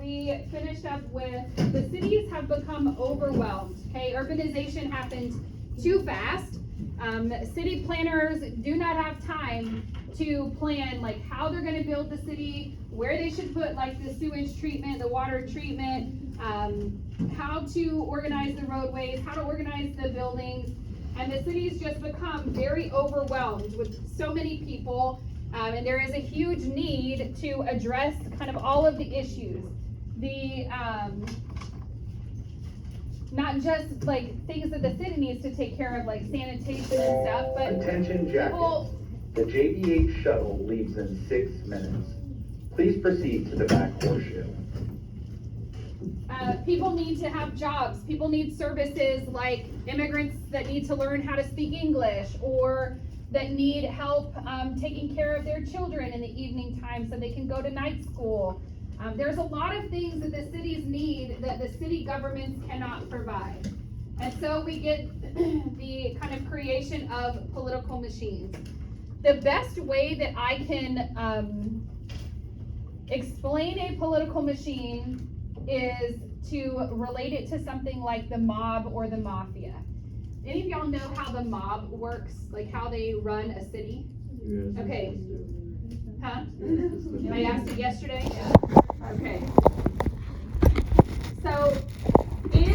we finished up with the cities have become overwhelmed. Okay, urbanization happened too fast. City planners do not have time to plan like how they're going to build the city, where they should put like the sewage treatment, the water treatment, how to organize the roadways, how to organize the buildings. And the city's just become very overwhelmed with so many people. And there is a huge need to address kind of all of the issues. The not just like things that the city needs to take care of, like sanitation and stuff, but attention jacket. The JBH shuttle leaves in 6 minutes. Please proceed to the back horseshoe. People need to have jobs. People need services like immigrants that need to learn how to speak English, or that need help taking care of their children in the evening time so they can go to night school. There's a lot of things that the cities need that the city governments cannot provide. And so we get the kind of creation of political machines. The best way that I can explain a political machine is to relate it to something like the mob or the mafia. Any of y'all know how the mob works? Like how they run a city? Yes. Okay. Huh? I asked it yesterday? Yeah. Okay. So, I'm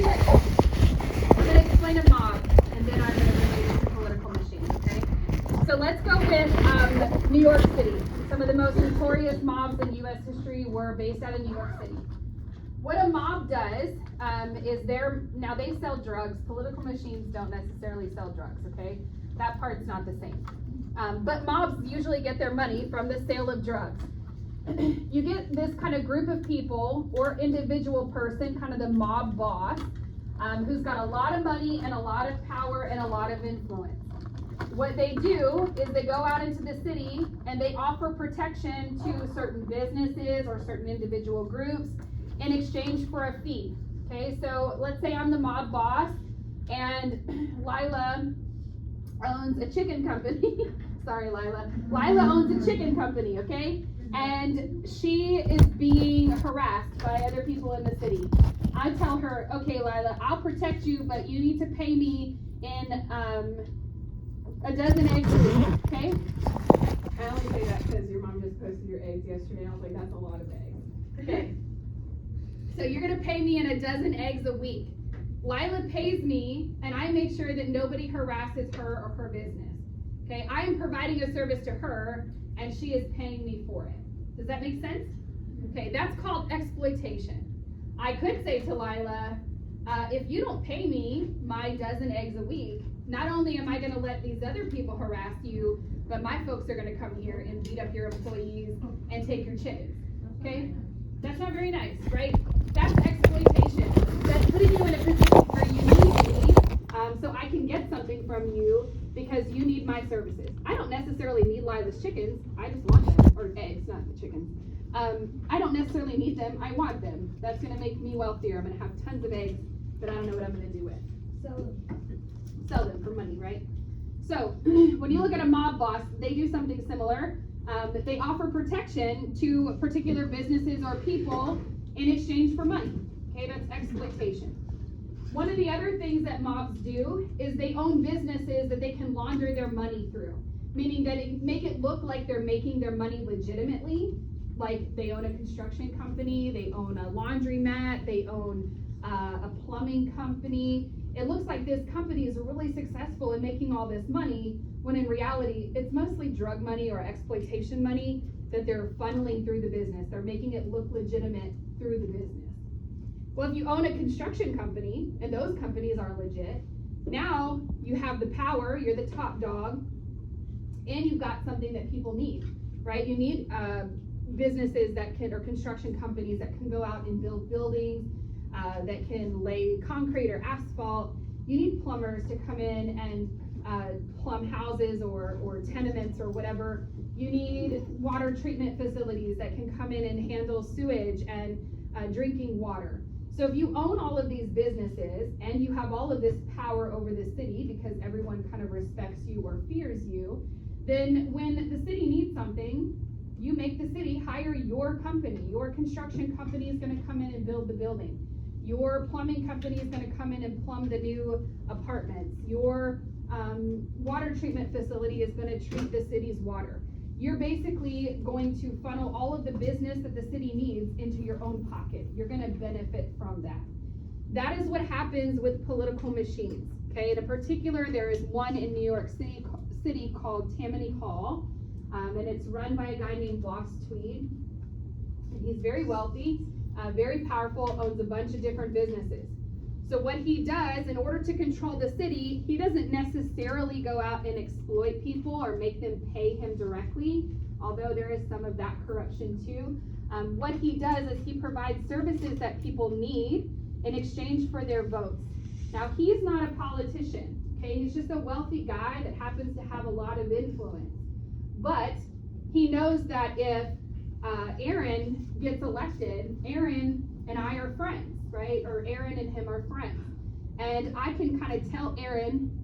going to explain a mob, and then I'm going to relate it to political machines, okay? So let's go with New York City. Some of the most notorious mobs in U.S. history were based out of New York City. What a mob does is now they sell drugs. Political machines don't necessarily sell drugs, okay? That part's not the same. But mobs usually get their money from the sale of drugs. You get this kind of group of people or individual person, kind of the mob boss, who's got a lot of money and a lot of power and a lot of influence. What they do is they go out into the city and they offer protection to certain businesses or certain individual groups in exchange for a fee. Okay, so let's say I'm the mob boss and Lila owns a chicken company. Sorry, Lila. Lila owns a chicken company, okay? And she is being harassed by other people in the city. I tell her, okay, Lila, I'll protect you, but you need to pay me in a dozen eggs a week, okay? I only say that because your mom just posted your eggs yesterday. I was like, that's a lot of eggs. Okay. So you're gonna pay me in a dozen eggs a week. Lila pays me, and I make sure that nobody harasses her or her business. Okay, I am providing a service to her, and she is paying me for it. Does that make sense? Okay, that's called exploitation. I could say to Lila, if you don't pay me my dozen eggs a week, not only am I gonna let these other people harass you, but my folks are gonna come here and beat up your employees and take your chickens. Okay? That's not very nice, right? That's exploitation. That's putting you in a position where you need me, so I can get something from you because you need my services. I don't necessarily need Lila's chickens. I just want them, or eggs, not the chickens. I don't necessarily need them. I want them. That's going to make me wealthier. I'm going to have tons of eggs that I don't know what I'm going to do with. Sell them for money, right? So when you look at a mob boss, they do something similar. That they offer protection to particular businesses or people in exchange for money. Okay, that's exploitation. One of the other things that mobs do is they own businesses that they can launder their money through, meaning that it make it look like they're making their money legitimately, like they own a construction company, they own a laundromat, they own a plumbing company. It looks like this company is really successful in making all this money, when in reality, it's mostly drug money or exploitation money that they're funneling through the business. They're making it look legitimate through the business. Well, if you own a construction company, and those companies are legit, now you have the power, you're the top dog, and you've got something that people need, right? You need businesses that can, or construction companies that can go out and build buildings, that can lay concrete or asphalt. You need plumbers to come in and plumb houses or tenements or whatever. You need water treatment facilities that can come in and handle sewage and drinking water. So if you own all of these businesses and you have all of this power over the city because everyone kind of respects you or fears you, then when the city needs something, you make the city hire your company. Your construction company is gonna come in and build the building. Your plumbing company is gonna come in and plumb the new apartments. Your water treatment facility is gonna treat the city's water. You're basically going to funnel all of the business that the city needs into your own pocket. You're gonna benefit from that. That is what happens with political machines, okay? In particular, there is one in New York City called Tammany Hall, and it's run by a guy named Boss Tweed. And he's very wealthy, very powerful, owns a bunch of different businesses. So what he does, in order to control the city, he doesn't necessarily go out and exploit people or make them pay him directly, although there is some of that corruption too. What he does is he provides services that people need in exchange for their votes. Now, he's not a politician, okay? He's just a wealthy guy that happens to have a lot of influence. But he knows that if Aaron gets elected, Aaron and I are friends, right? Or Aaron and him are friends. And I can kind of tell Aaron,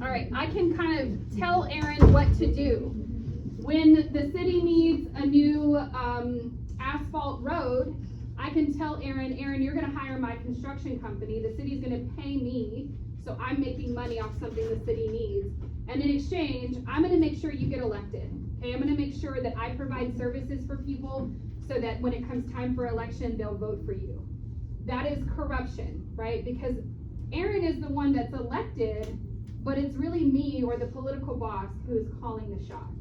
all right, I can kind of tell Aaron what to do. When the city needs a new asphalt road, I can tell Aaron, you're gonna hire my construction company, the city's gonna pay me, so I'm making money off something the city needs. And in exchange, I'm gonna make sure you get elected, okay? I'm gonna make sure that I provide services for people so that when it comes time for election, they'll vote for you. That is corruption, right? Because Aaron is the one that's elected, but it's really me or the political boss who is calling the shots.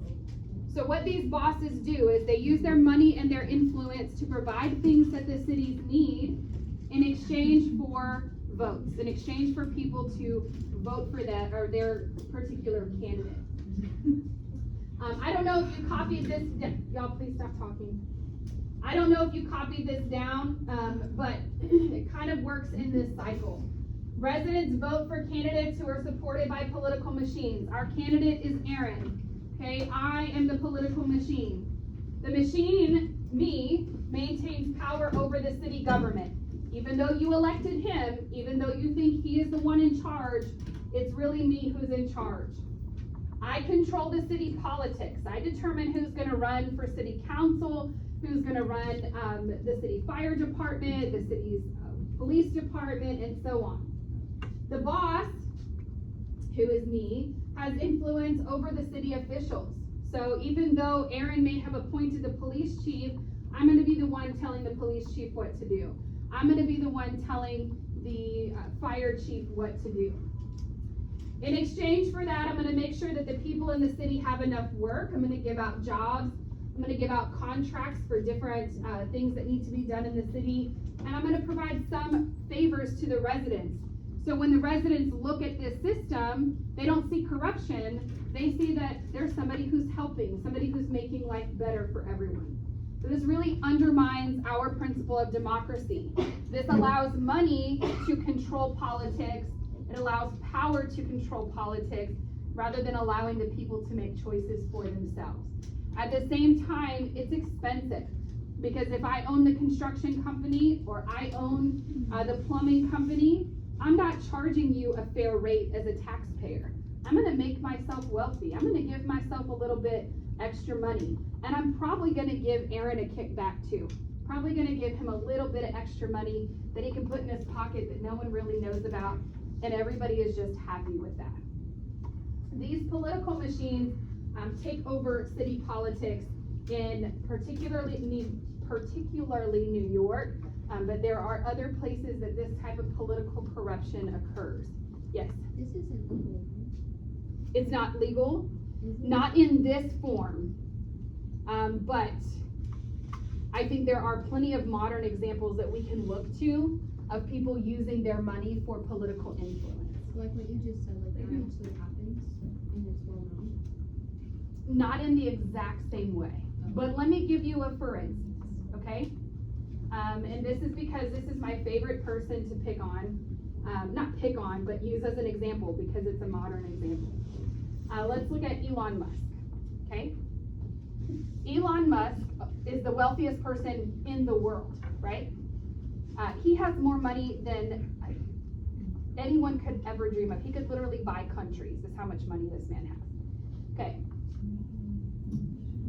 So what these bosses do is they use their money and their influence to provide things that the cities need in exchange for votes, in exchange for people to vote for that or their particular candidate. I don't know if you copied this, y'all please stop talking. I don't know if you copied this down, but it kind of works in this cycle. Residents vote for candidates who are supported by political machines. Our candidate is Aaron, okay? I am the political machine. The machine, me, maintains power over the city government. Even though you elected him, even though you think he is the one in charge, it's really me who's in charge. I control the city politics. I determine who's gonna run for city council, who's gonna run the city fire department, the city's police department, and so on. The boss, who is me, has influence over the city officials. So even though Aaron may have appointed the police chief, I'm gonna be the one telling the police chief what to do. I'm gonna be the one telling the fire chief what to do. In exchange for that, I'm gonna make sure that the people in the city have enough work. I'm gonna give out jobs. I'm gonna give out contracts for different things that need to be done in the city. And I'm gonna provide some favors to the residents. So when the residents look at this system, they don't see corruption. They see that there's somebody who's helping, somebody who's making life better for everyone. So this really undermines our principle of democracy. This allows money to control politics. It allows power to control politics rather than allowing the people to make choices for themselves. At the same time, it's expensive because if I own the construction company or I own the plumbing company, I'm not charging you a fair rate as a taxpayer. I'm gonna make myself wealthy. I'm gonna give myself a little bit extra money. And I'm probably gonna give Aaron a kickback too. Probably gonna give him a little bit of extra money that he can put in his pocket that no one really knows about, and everybody is just happy with that. These political machines take over city politics in particularly New York, but there are other places that this type of political corruption occurs. Yes? This isn't legal. It's not legal, not in this form, but I think there are plenty of modern examples that we can look to of people using their money for political influence. Like what you just said, like that actually happens and it's well known. Not in the exact same way, but let me give you a for instance, okay? And this is because this is my favorite person to pick on. not pick on, but use as an example because it's a modern example. Let's look at Elon Musk, okay? Elon Musk is the wealthiest person in the world, right? He has more money than anyone could ever dream of. He could literally buy countries, is how much money this man has. Okay.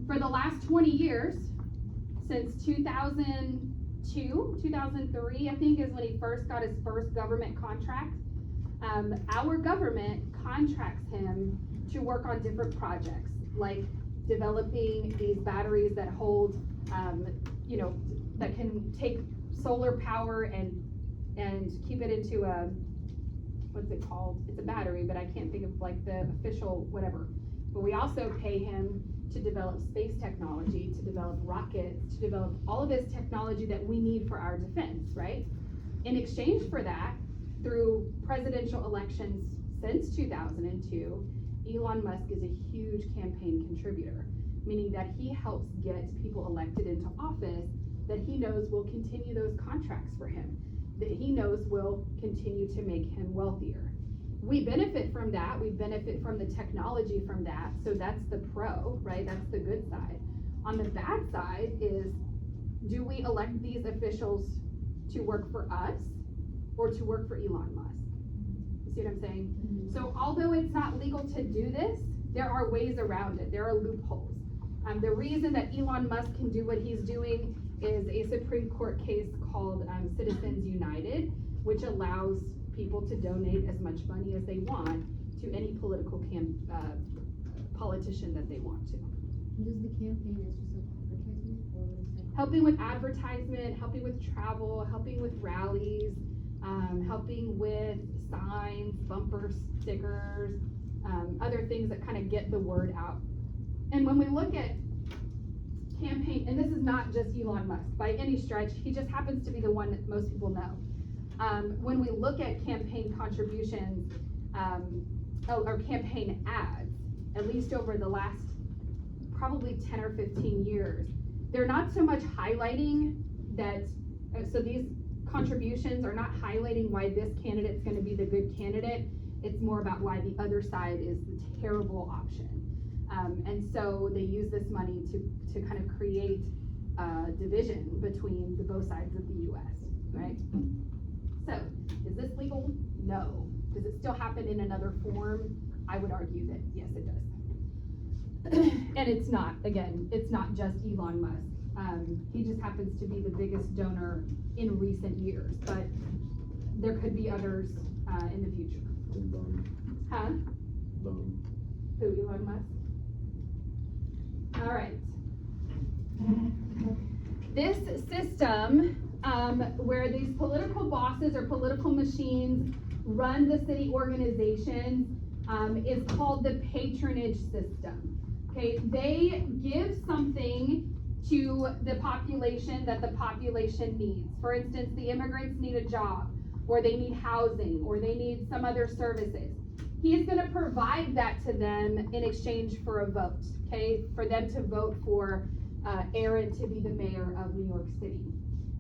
For the last 20 years, since 2002, 2003, I think is when he first got his first government contract, our government contracts him to work on different projects, like developing these batteries that hold, that can take solar power and keep it into a, what's it called? It's a battery, but I can't think of like the official whatever. But we also pay him to develop space technology, to develop rockets, to develop all of this technology that we need for our defense, right? In exchange for that, through presidential elections since 2002, Elon Musk is a huge campaign contributor, meaning that he helps get people elected into office that he knows will continue those contracts for him, that he knows will continue to make him wealthier. We benefit from that. We benefit from the technology from that. So that's the pro, right? That's the good side. On the bad side is, do we elect these officials to work for us or to work for Elon Musk? You see what I'm saying? Mm-hmm. So although it's not legal to do this, there are ways around it. There are loopholes. The reason that Elon Musk can do what he's doing is a Supreme Court case called Citizens United, which allows people to donate as much money as they want to any political politician that they want to. Does the campaign is just like advertisement, or what is that? Helping with advertisement, helping with travel, helping with rallies, helping with signs, bumper stickers, other things that kind of get the word out. And when we look at campaign, and this is not just Elon Musk by any stretch, he just happens to be the one that most people know. When we look at campaign contributions, or campaign ads, at least over the last probably 10 or 15 years, they're not so much highlighting that, so these contributions are not highlighting why this candidate's gonna be the good candidate. It's more about why the other side is the terrible option. And so they use this money to kind of create division between the both sides of the US, right? So, is this legal? No. Does it still happen in another form? I would argue that yes, it does. And it's not, again, it's not just Elon Musk. He just happens to be the biggest donor in recent years, but there could be others in the future. Huh? Who, Elon Musk? All right. This system, where these political bosses or political machines run the city organizations, is called the patronage system. Okay, they give something to the population that the population needs. For instance, the immigrants need a job, or they need housing, or they need some other services. He's going to provide that to them in exchange for a vote, okay, for them to vote for Aaron to be the mayor of New York City.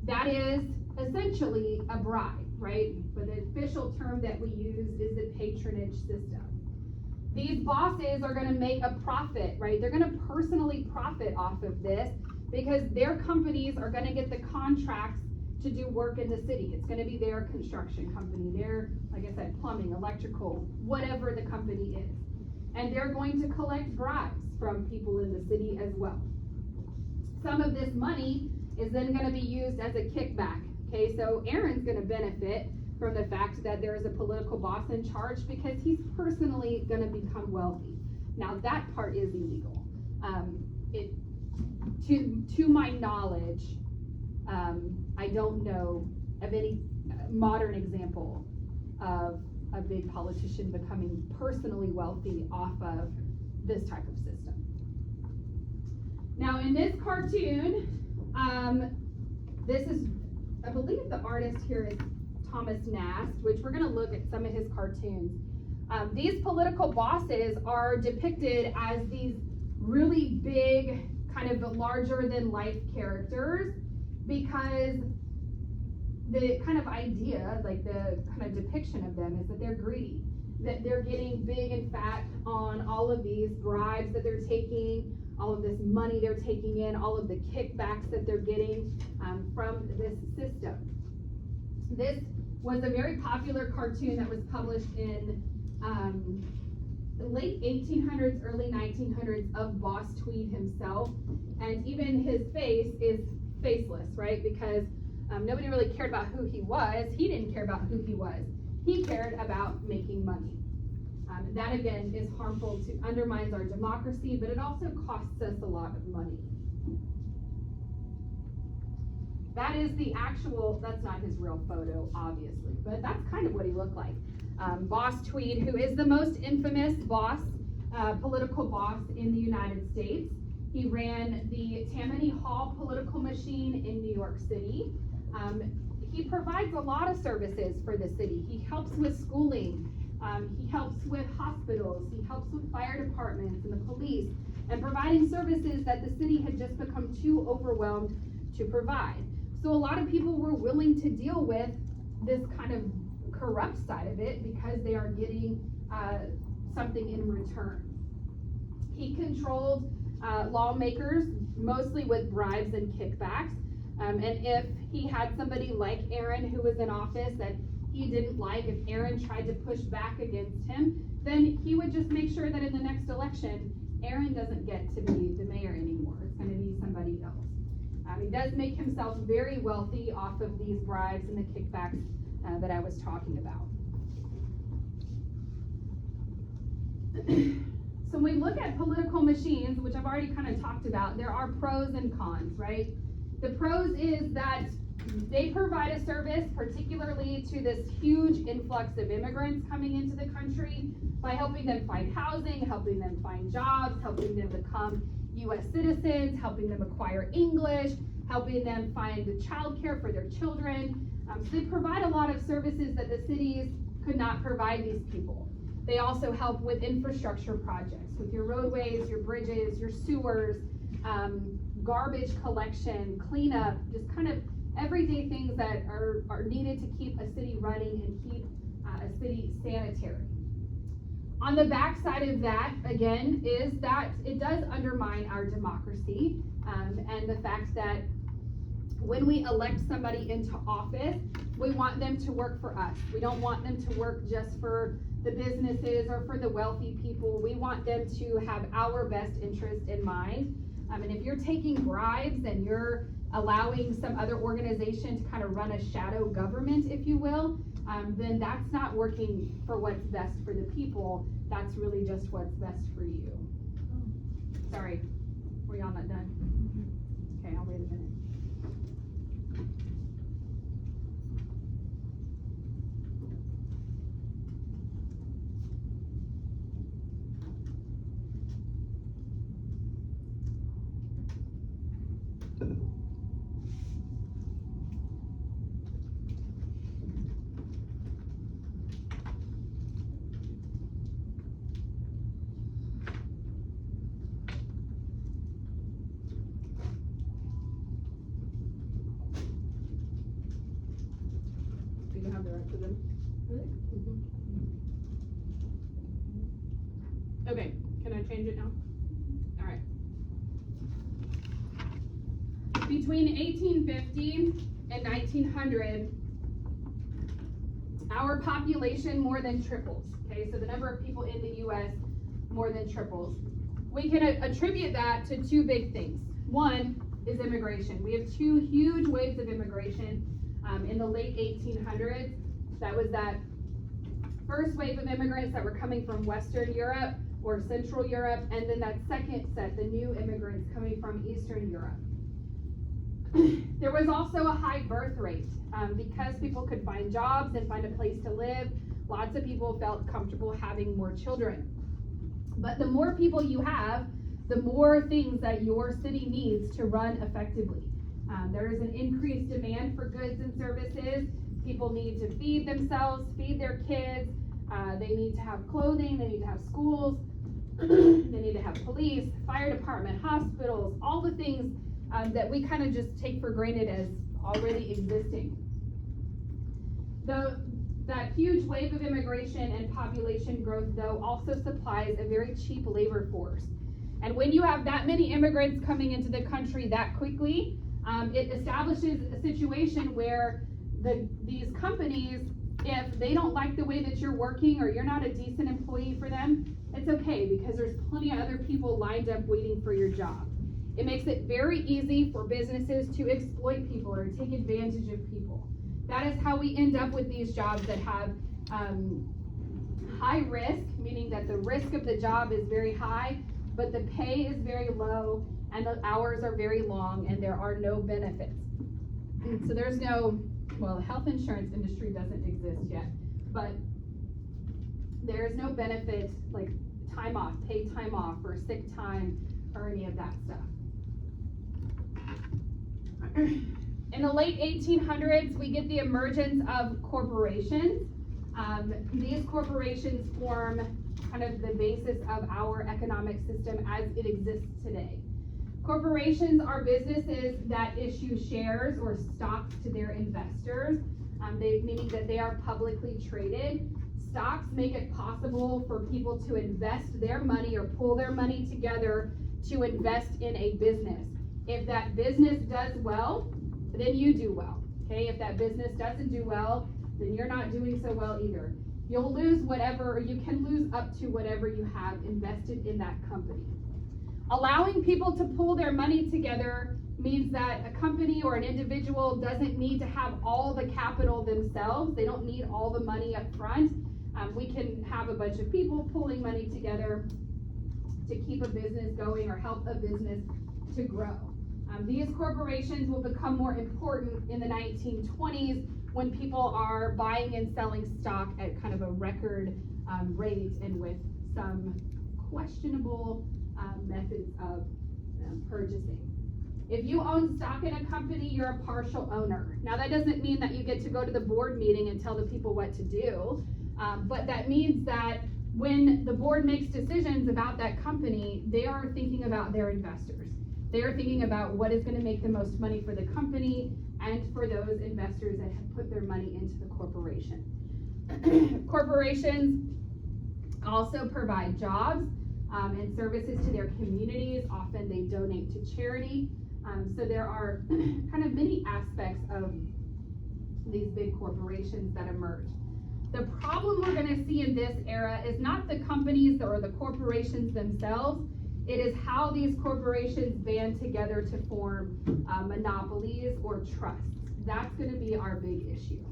That is essentially a bribe, right? But the official term that we use is the patronage system. These bosses are going to make a profit, right? They're going to personally profit off of this because their companies are going to get the contracts to do work in the city. It's going to be their construction company, their, like I said, plumbing, electrical, whatever the company is. And they're going to collect bribes from people in the city as well. Some of this money is then going to be used as a kickback. Okay, so Aaron's going to benefit from the fact that there is a political boss in charge because he's personally going to become wealthy. Now that part is illegal. To my knowledge, I don't know of any modern example of a big politician becoming personally wealthy off of this type of system. Now in this cartoon, this is, I believe the artist here is Thomas Nast, which we're going to look at some of his cartoons. These political bosses are depicted as these really big, kind of larger than life characters because the kind of idea, like the kind of depiction of them, is that they're greedy, that they're getting big and fat on all of these bribes that they're taking, all of this money they're taking in, all of the kickbacks that they're getting from this system. This was a very popular cartoon that was published in the late 1800s, early 1900s of Boss Tweed himself, and even his face is faceless, right? Because nobody really cared about who he was. He didn't care about who he was. He cared about making money. That again is harmful to, undermines our democracy, but it also costs us a lot of money. That is the actual, that's not his real photo, obviously, but that's kind of what he looked like. Boss Tweed, who is the most infamous boss, political boss in the United States. He ran the Tammany Hall political machine in New York City. He provides a lot of services for the city. He helps with schooling. He helps with hospitals. He helps with fire departments and the police, and providing services that the city had just become too overwhelmed to provide. So a lot of people were willing to deal with this kind of corrupt side of it because they are getting something in return. He controlled lawmakers mostly with bribes and kickbacks. And if he had somebody like Aaron who was in office that he didn't like, if Aaron tried to push back against him, then he would just make sure that in the next election, Aaron doesn't get to be the mayor anymore. It's going to be somebody else. He does make himself very wealthy off of these bribes and the kickbacks that I was talking about. So when we look at political machines, which I've already kind of talked about, there are pros and cons, right? The pros is that they provide a service, particularly to this huge influx of immigrants coming into the country, by helping them find housing, helping them find jobs, helping them become U.S. citizens, helping them acquire English, helping them find childcare for their children. So they provide a lot of services that the cities could not provide these people. They also help with infrastructure projects, with your roadways, your bridges, your sewers, garbage collection, cleanup, just kind of everyday things that are needed to keep a city running and keep a city sanitary. On the backside of that, again, is that it does undermine our democracy, and the fact that when we elect somebody into office, we want them to work for us. We don't want them to work just for the businesses or for the wealthy people. We want them to have our best interest in mind. And if you're taking bribes and you're allowing some other organization to kind of run a shadow government, if you will, then that's not working for what's best for the people. That's really just what's best for you. Sorry, were y'all not done? Okay, I'll wait a minute. Do you have the rest of them? Really? Okay, can I change it now? All right. Between 1850 and 1900, our population more than triples. Okay, so the number of people in the U.S. more than triples. We can attribute that to two big things. One is immigration. We have two huge waves of immigration in the late 1800s. That was that first wave of immigrants that were coming from Western Europe or Central Europe, and then that second set, the new immigrants coming from Eastern Europe. There was also a high birth rate because people could find jobs and find a place to live. Lots of people felt comfortable having more children. But the more people you have, the more things that your city needs to run effectively. There is an increased demand for goods and services. People need to feed themselves, feed their kids. They need to have clothing. They need to have schools. They need to have police, fire department, hospitals, all the things that we kind of just take for granted as already existing. That huge wave of immigration and population growth, though, also supplies a very cheap labor force. And when you have that many immigrants coming into the country that quickly, it establishes a situation where these companies, if they don't like the way that you're working or you're not a decent employee for them, it's okay because there's plenty of other people lined up waiting for your job. It makes it very easy for businesses to exploit people or take advantage of people. That is how we end up with these jobs that have high risk, meaning that the risk of the job is very high, but the pay is very low and the hours are very long and there are no benefits. So there's no, well, the health insurance industry doesn't exist yet, but there is no benefit like time off, paid time off or sick time or any of that stuff. In the late 1800s, we get the emergence of corporations. These corporations form kind of the basis of our economic system as it exists today. Corporations are businesses that issue shares or stocks to their investors, meaning that they are publicly traded. Stocks make it possible for people to invest their money or pull their money together to invest in a business. If that business does well, then you do well, okay? If that business doesn't do well, then you're not doing so well either. You'll lose whatever, or you can lose up to whatever you have invested in that company. Allowing people to pull their money together means that a company or an individual doesn't need to have all the capital themselves. They don't need all the money up front. We can have a bunch of people pulling money together to keep a business going or help a business to grow. These corporations will become more important in the 1920s when people are buying and selling stock at kind of a record rate and with some questionable methods of purchasing. If you own stock in a company, you're a partial owner. Now that doesn't mean that you get to go to the board meeting and tell the people what to do, but that means that when the board makes decisions about that company, they are thinking about their investors. They are thinking about what is going to make the most money for the company and for those investors that have put their money into the corporation. Corporations also provide jobs and services to their communities. Often they donate to charity. So there are kind of many aspects of these big corporations that emerge. The problem we're going to see in this era is not the companies or the corporations themselves. It is how these corporations band together to form monopolies or trusts. That's going to be our big issue.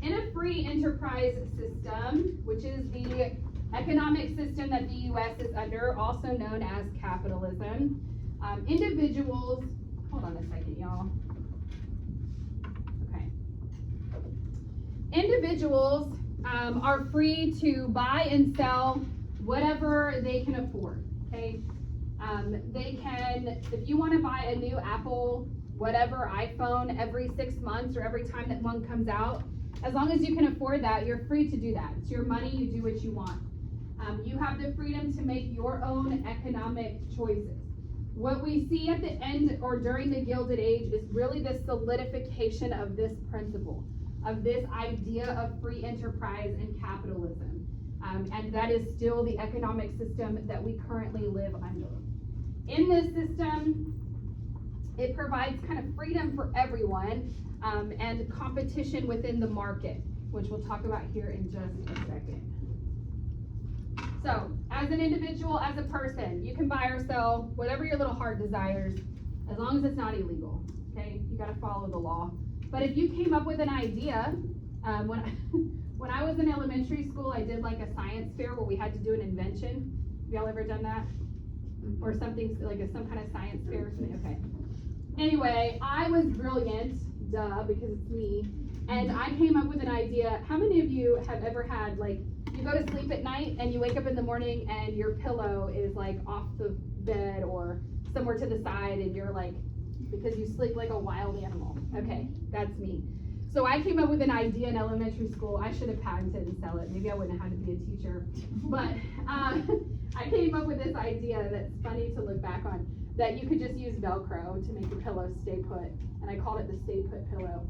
In a free enterprise system, which is the economic system that the U.S. is under, also known as capitalism, individuals, hold on a second, y'all. Okay. Individuals are free to buy and sell whatever they can afford, okay? They can, if you want to buy a new Apple, whatever, iPhone every 6 months or every time that one comes out, as long as you can afford that, you're free to do that. It's your money, you do what you want. You have the freedom to make your own economic choices. What we see at the end or during the Gilded Age is really the solidification of this principle, of this idea of free enterprise and capitalism. And that is still the economic system that we currently live under. In this system, it provides kind of freedom for everyone and competition within the market, which we'll talk about here in just a second. So, as an individual, as a person, you can buy or sell whatever your little heart desires, as long as it's not illegal, okay? You gotta follow the law. But if you came up with an idea, when I was in elementary school, I did like a science fair where we had to do an invention. Have y'all ever done that? Or something, like some kind of science fair or something? Okay. Anyway, I was brilliant, duh, because it's me. And I came up with an idea. How many of you have ever had, like, you go to sleep at night and you wake up in the morning and your pillow is like off the bed or somewhere to the side and you're like, because you sleep like a wild animal. Okay, that's me. So I came up with an idea in elementary school. I should have patented and sell it. Maybe I wouldn't have had to be a teacher. But I came up with this idea that's funny to look back on, that you could just use Velcro to make your pillow stay put. And I called it the stay put pillow.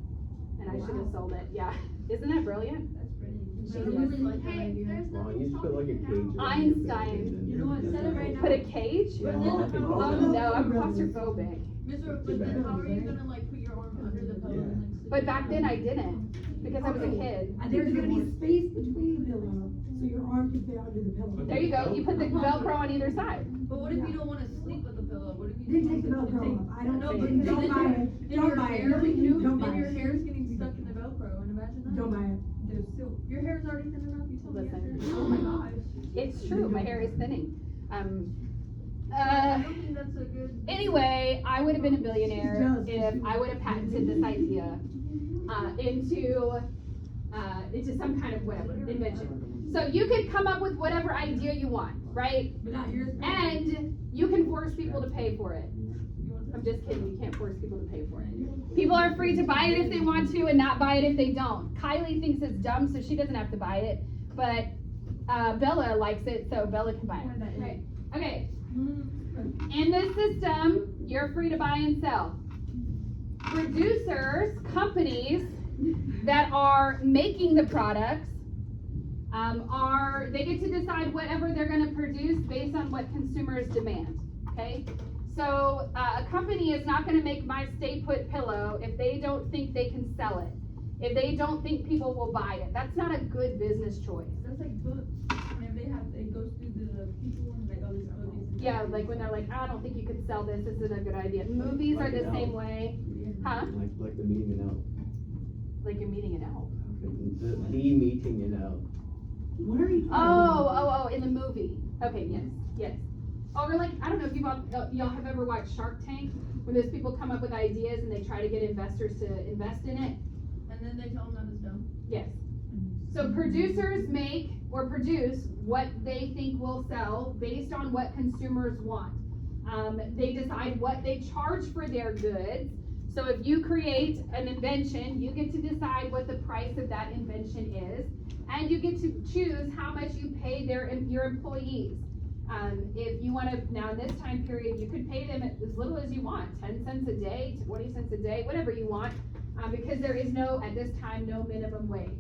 and I should have sold it, yeah. Isn't that brilliant? That's pretty. She I is. really like that Hey, idea. there's Well, nothing you should put like a stopping cage. now. around your Einstein. building. You know what, set it right now. Put a cage? Yeah, But then I think how- Oh no, I'm claustrophobic. Mr. But then how are you gonna like put your arm under the pillow and like sleep? But back then I didn't, because I was a kid. There's gonna be space between the pillow, so your arm can fit under the pillow. There you go, you put the Velcro on either side. But what if you don't wanna sleep with the pillow? What if you? Then take the Velcro off. I don't No, know, but don't then buy it, Then don't your buy it, hair, don't buy then your it, hair's getting stuck in the Velcro, and imagine that. don't buy it. There's still, your hair's already thin enough, you told me Listen. yesterday. Oh my gosh. It's true, my hair is thinning. I don't think that's a good. Anyway, I would have been a billionaire She if does. I would have patented this idea into some kind of whatever invention. So you can come up with whatever idea you want, right? But not yours. And you can force people to pay for it. I'm just kidding, you can't force people to pay for it. People are free to buy it if they want to and not buy it if they don't. Kylie thinks it's dumb, so she doesn't have to buy it, but Bella likes it, so Bella can buy it. Right. Okay. In this system, you're free to buy and sell. Producers, companies that are making the products, they get to decide whatever they're going to produce based on what consumers demand. Okay, so a company is not going to make my stay put pillow if they don't think they can sell it, if they don't think people will buy it. That's not a good business choice. That's like books, and if it goes through the people and like, oh, this book is. Yeah, like when they're like, I don't think you can sell this. This isn't a good idea. Movies are the same way. Huh? Like the meeting it out. Like you're meeting an elf. The meeting it out. What are you talking about? Oh, in the movie. Okay, yes. Or like, I don't know if y'all have ever watched Shark Tank, when those people come up with ideas and they try to get investors to invest in it. And then they tell them that it's dumb. Yes. So producers make or produce what they think will sell based on what consumers want. They decide what they charge for their goods. So if you create an invention, you get to decide what the price of that invention is, and you get to choose how much you pay your employees. If you want to, now in this time period, you could pay them as little as you want, 10 cents a day, 20 cents a day, whatever you want, because there is at this time, no minimum wage.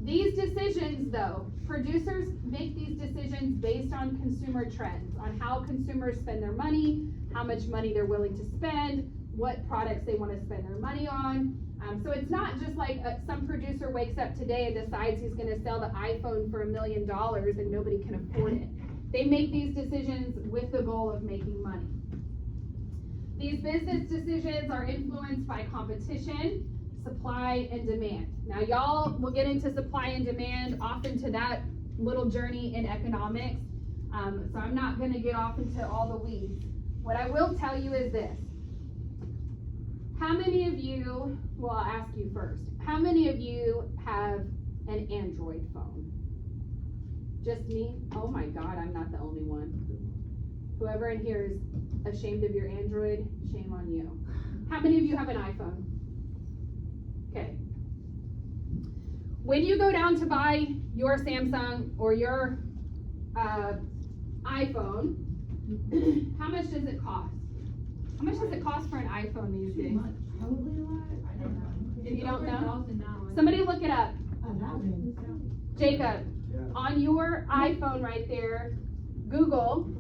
These decisions though, producers make these decisions based on consumer trends, on how consumers spend their money, how much money they're willing to spend, what products they want to spend their money on. So it's not just like some producer wakes up today and decides he's going to sell the iPhone for $1 million and nobody can afford it. They make these decisions with the goal of making money. These business decisions are influenced by competition, supply, and demand. Now y'all will get into supply and demand off into that little journey in economics. So I'm not going to get off into all the weeds. What I will tell you is this. How many of you, well, I'll ask you first, how many of you have an Android phone? Just me? Oh my God, I'm not the only one. Whoever in here is ashamed of your Android, shame on you. How many of you have an iPhone? Okay. When you go down to buy your Samsung or your iPhone, how much does it cost? How much does it cost for an iPhone these days? Probably a lot. I don't know. If you don't know, now. somebody look it up. 1,000. Jacob, on your iPhone right there, Google.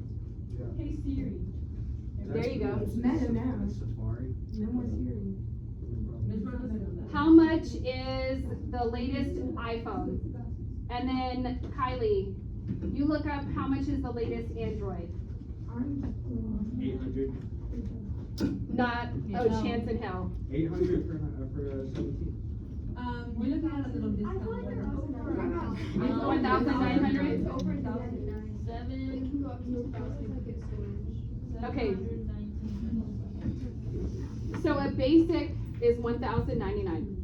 Hey Siri. There you go. It's Meta now. Safari. No more Siri. How much is the latest iPhone? And then Kylie, you look up how much is the latest Android. 800. Not oh chance in hell. 800 for 17. We're looking at a little discount. 1,900? Over 1,009. It can go up to 2,000 if it's storage. Okay. So a basic is 1,099.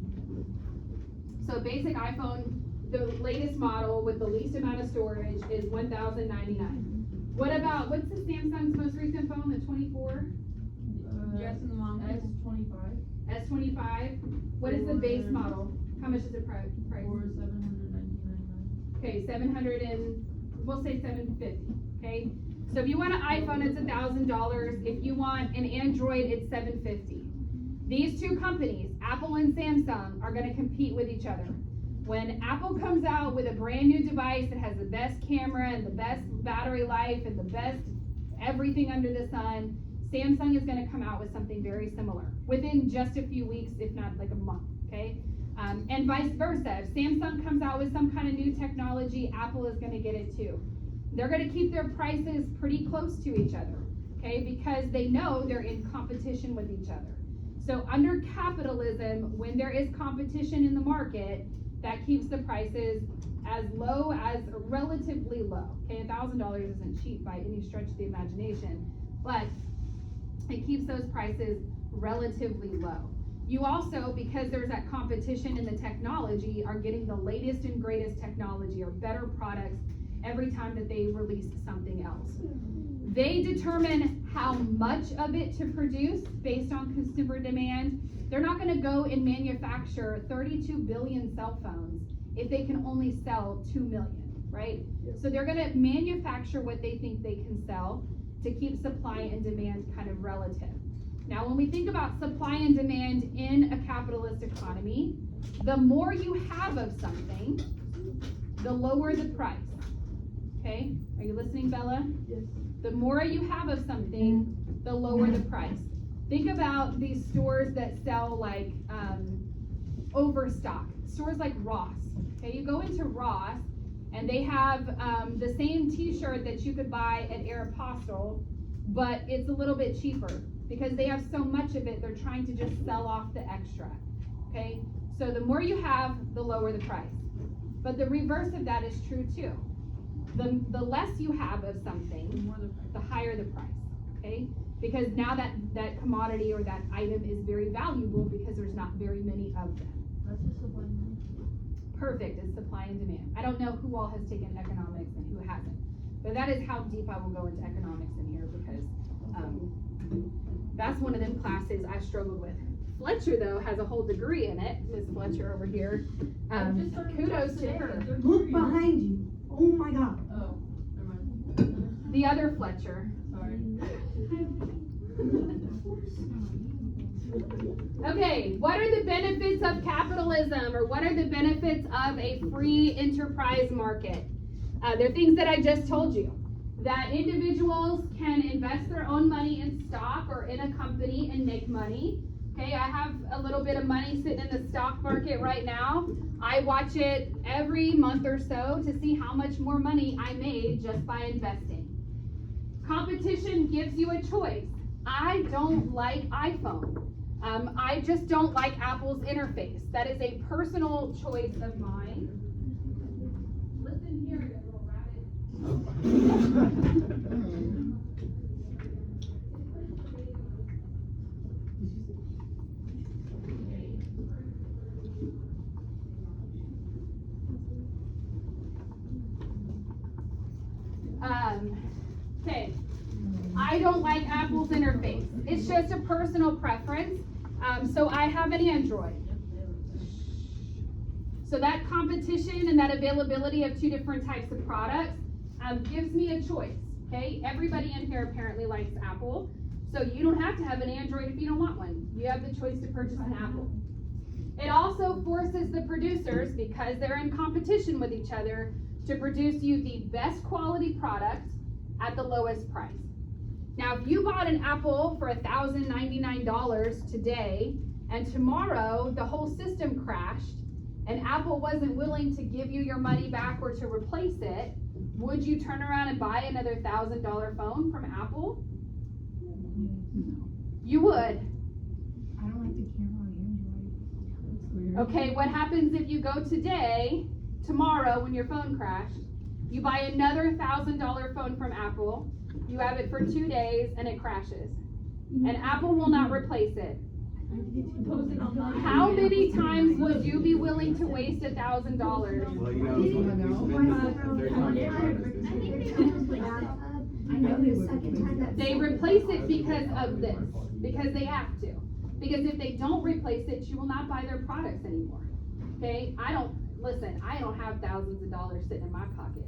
So a basic iPhone, the latest model with the least amount of storage is 1,099. What's the Samsung's most recent phone, the 24? Yes, and the mom. S25. S25? What is the base model? How much is it price? Or 719.99. Okay, 700 and, we'll say 750, okay? So if you want an iPhone, it's $1,000. If you want an Android, it's $750. These two companies, Apple and Samsung, are gonna compete with each other. When Apple comes out with a brand new device that has the best camera and the best battery life and the best everything under the sun, Samsung is gonna come out with something very similar within just a few weeks, if not like a month, okay? And vice versa. If Samsung comes out with some kind of new technology, Apple is gonna get it too. They're gonna keep their prices pretty close to each other, okay? Because they know they're in competition with each other. So under capitalism, when there is competition in the market, that keeps the prices as low as relatively low. Okay, $1,000 isn't cheap by any stretch of the imagination, but it keeps those prices relatively low. You also, because there's that competition in the technology, are getting the latest and greatest technology or better products every time that they release something else. They determine how much of it to produce based on consumer demand. They're not gonna go and manufacture 32 billion cell phones if they can only sell 2 million, right? So they're gonna manufacture what they think they can sell to keep supply and demand kind of relative. Now, when we think about supply and demand in a capitalist economy, the more you have of something, the lower the price. Okay, are you listening, Bella? Yes. The more you have of something, the lower the price. Think about these stores that sell like overstock, stores like Ross. Okay, you go into Ross and they have the same t-shirt that you could buy at Aeropostale, but it's a little bit cheaper because they have so much of it, they're trying to just sell off the extra. Okay, so the more you have, the lower the price. But the reverse of that is true too. The less you have of something, the higher the price, okay? Because now that commodity or that item is very valuable because there's not very many of them. That's just supply and demand. Perfect, it's supply and demand. I don't know who all has taken economics and who hasn't, but that is how deep I will go into economics in here because that's one of them classes I struggled with. Fletcher though has a whole degree in it, Miss Fletcher over here. Kudos to her. Look behind you. Oh my God. Oh, never mind. The other Fletcher. Sorry. Okay, what are the benefits of capitalism, or what are the benefits of a free enterprise market? They're things that I just told you. That individuals can invest their own money in stock or in a company and make money. Okay, I have a little bit of money sitting in the stock market right now. I watch it every month or so to see how much more money I made just by investing. Competition gives you a choice. I don't like iPhone. I just don't like Apple's interface. That is a personal choice of mine. Listen here, you little rabbit. Okay, I don't like Apple's interface. It's just a personal preference. So I have an Android. So that competition and that availability of two different types of products gives me a choice. Okay, everybody in here apparently likes Apple. So you don't have to have an Android if you don't want one. You have the choice to purchase an Apple. It also forces the producers, because they're in competition with each other, to produce you the best quality product at the lowest price. Now, if you bought an Apple for $1,099 today, and tomorrow the whole system crashed, and Apple wasn't willing to give you your money back or to replace it, would you turn around and buy another $1,000 phone from Apple? You would. I don't like the camera on Android. Okay, what happens if you go today, tomorrow when your phone crashed, you buy another $1,000 phone from Apple, you have it for 2 days and it crashes, and Apple will not replace it. How many times would you be willing to waste $1,000? Well, you know, they're talking I know the second time that. They replace it because of this, because they have to. Because if they don't replace it, you will not buy their products anymore. Okay, I don't have thousands of dollars sitting in my pocket.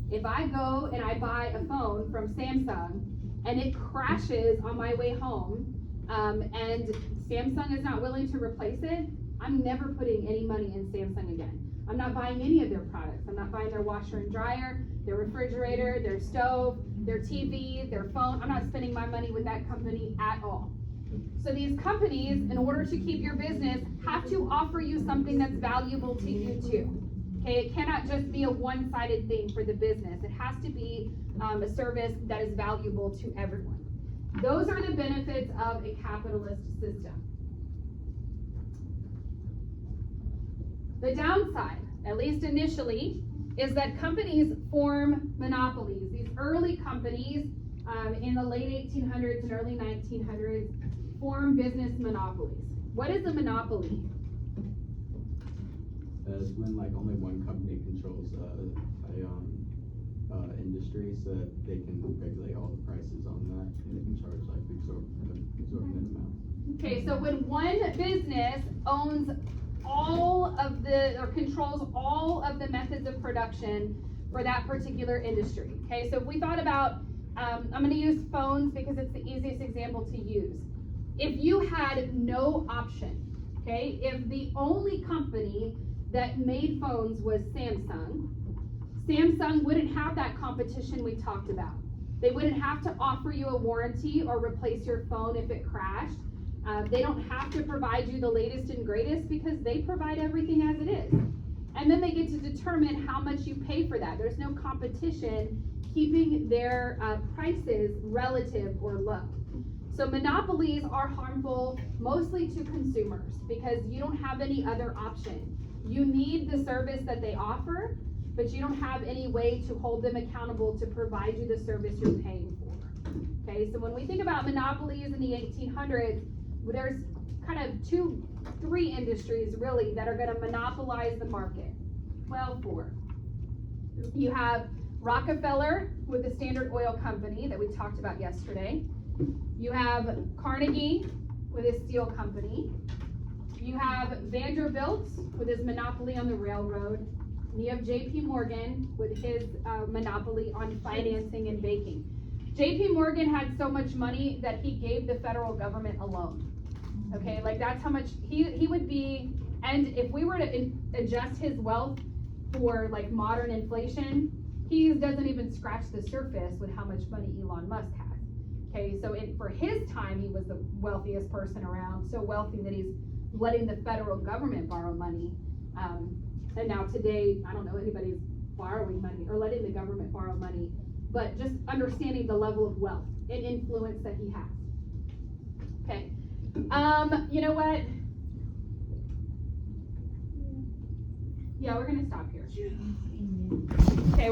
If I go and I buy a phone from Samsung and it crashes on my way home, and Samsung is not willing to replace it, I'm never putting any money in Samsung again. I'm not buying any of their products. I'm not buying their washer and dryer, their refrigerator, their stove, their TV, their phone. I'm not spending my money with that company at all. So these companies, in order to keep your business, have to offer you something that's valuable to you too. Okay, it cannot just be a one-sided thing for the business. It has to be a service that is valuable to everyone. Those are the benefits of a capitalist system. The downside, at least initially, is that companies form monopolies. These early companies in the late 1800s and early 1900s form business monopolies. What is a monopoly? It's when like only one company controls industry, so that they can regulate all the prices on that, and they can charge like exorbitant amounts. Okay, so when one business owns or controls all of the methods of production for that particular industry. Okay, so if we thought about, I'm going to use phones because it's the easiest example to use. If you had no option, okay, if the only company that made phones was Samsung, Samsung wouldn't have that competition we talked about. They wouldn't have to offer you a warranty or replace your phone if it crashed. They don't have to provide you the latest and greatest because they provide everything as it is. And then they get to determine how much you pay for that. There's no competition keeping their prices relative or low. So monopolies are harmful mostly to consumers because you don't have any other option. You need the service that they offer, but you don't have any way to hold them accountable to provide you the service you're paying for. Okay, so when we think about monopolies in the 1800s, there's kind of three industries really that are going to monopolize the market. Well, four. You have Rockefeller with the Standard Oil Company that we talked about yesterday. You have Carnegie with his steel company. You have Vanderbilt with his monopoly on the railroad. And you have J.P. Morgan with his monopoly on financing and banking. J.P. Morgan had so much money that he gave the federal government a loan. Okay, like that's how much he would be, and if we were to adjust his wealth for like modern inflation, he doesn't even scratch the surface with how much money Elon Musk has. Okay, so for his time, he was the wealthiest person around, so wealthy that he's letting the federal government borrow money. And now today, I don't know anybody's borrowing money or letting the government borrow money, but just understanding the level of wealth and influence that he has. Okay. You know what? Yeah, we're gonna stop here. Okay.